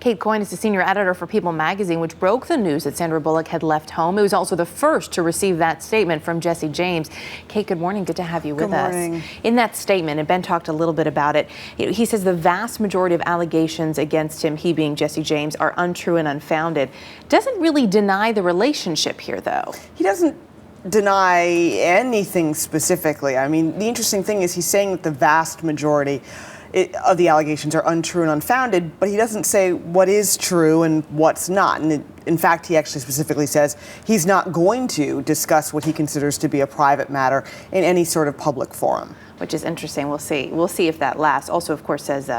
Kate Coyne is the senior editor for People magazine, which broke the news that Sandra Bullock had left home. It was also the first to receive that statement from Jesse James. Kate, good morning. Good to have you with us. In that statement, and Ben talked a little bit about it, he says the vast majority of allegations against him, he being Jesse James, are untrue and unfounded. Doesn't really deny the relationship here, though. He doesn't deny anything specifically. I mean, the interesting thing is he's saying that the vast majority of the allegations are untrue and unfounded, but he doesn't say what is true and what's not. And in fact, he actually specifically says he's not going to discuss what he considers to be a private matter in any sort of public forum. Which is interesting. We'll see. We'll see if that lasts. Also, of course, says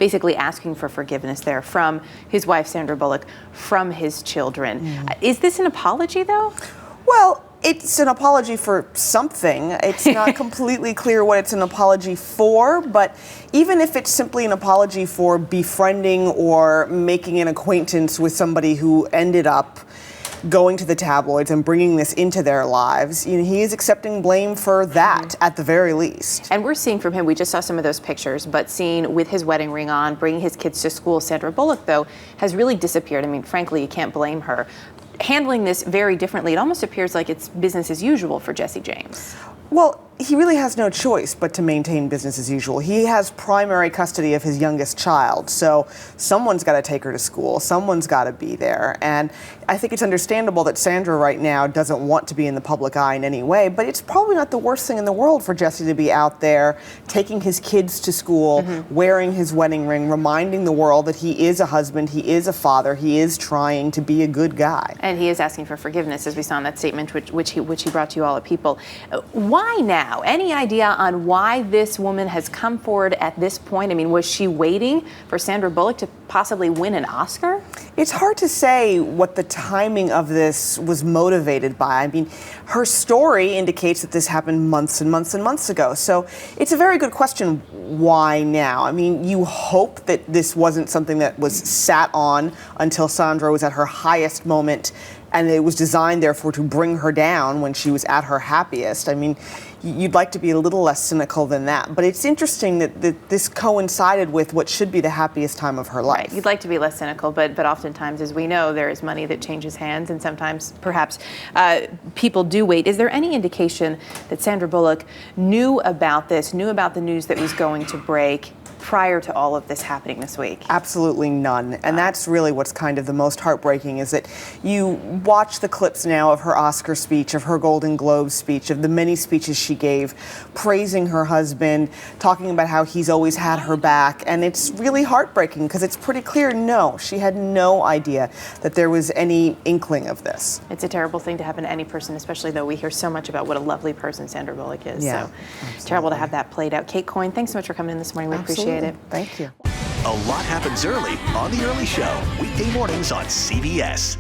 basically asking for forgiveness there from his wife, Sandra Bullock, from his children. Is this an apology, though? Well, it's an apology for something. It's not completely clear what it's an apology for, but even if it's simply an apology for befriending or making an acquaintance with somebody who ended up going to the tabloids and bringing this into their lives, he is accepting blame for that at the very least. And we're seeing from him, we just saw some of those pictures, but seeing with his wedding ring on, bringing his kids to school, Sandra Bullock, though, has really disappeared. I mean, frankly, you can't blame her. Handling this very differently, it almost appears like it's business as usual for Jesse James. Well, he really has no choice but to maintain business as usual. He has primary custody of his youngest child, so someone's got to take her to school, someone's got to be there. And I think it's understandable that Sandra right now doesn't want to be in the public eye in any way, but it's probably not the worst thing in the world for Jesse to be out there, taking his kids to school, wearing his wedding ring, reminding the world that he is a husband, he is a father, he is trying to be a good guy. And he is asking for forgiveness, as we saw in that statement, which he brought to you all at People. Why now? Any idea on why this woman has come forward at this point? I mean, was she waiting for Sandra Bullock to possibly win an Oscar? It's hard to say what the timing of this was motivated by. I mean, her story indicates that this happened months and months and months ago. So it's a very good question, why now? I mean, you hope that this wasn't something that was sat on until Sandra was at her highest moment, and it was designed, therefore, to bring her down when she was at her happiest. I mean, you'd like to be a little less cynical than that. But it's interesting that this coincided with what should be the happiest time of her life. Right. You'd like to be less cynical, but oftentimes, as we know, there is money that changes hands, and sometimes, perhaps, people do wait. Is there any indication that Sandra Bullock knew about this, knew about the news that was going to break prior to all of this happening this week? Absolutely none. And that's really what's kind of the most heartbreaking, is that you watch the clips now of her Oscar speech, of her Golden Globe speech, of the many speeches she gave, praising her husband, talking about how he's always had her back. And it's really heartbreaking because it's pretty clear, no, she had no idea that there was any inkling of this. It's a terrible thing to happen to any person, especially though we hear so much about what a lovely person Sandra Bullock is. Yeah, so terrible to have that played out. Kate Coyne, thanks so much for coming in this morning. We appreciate it. Thank you. A lot happens early on The Early Show, weekday mornings on CBS.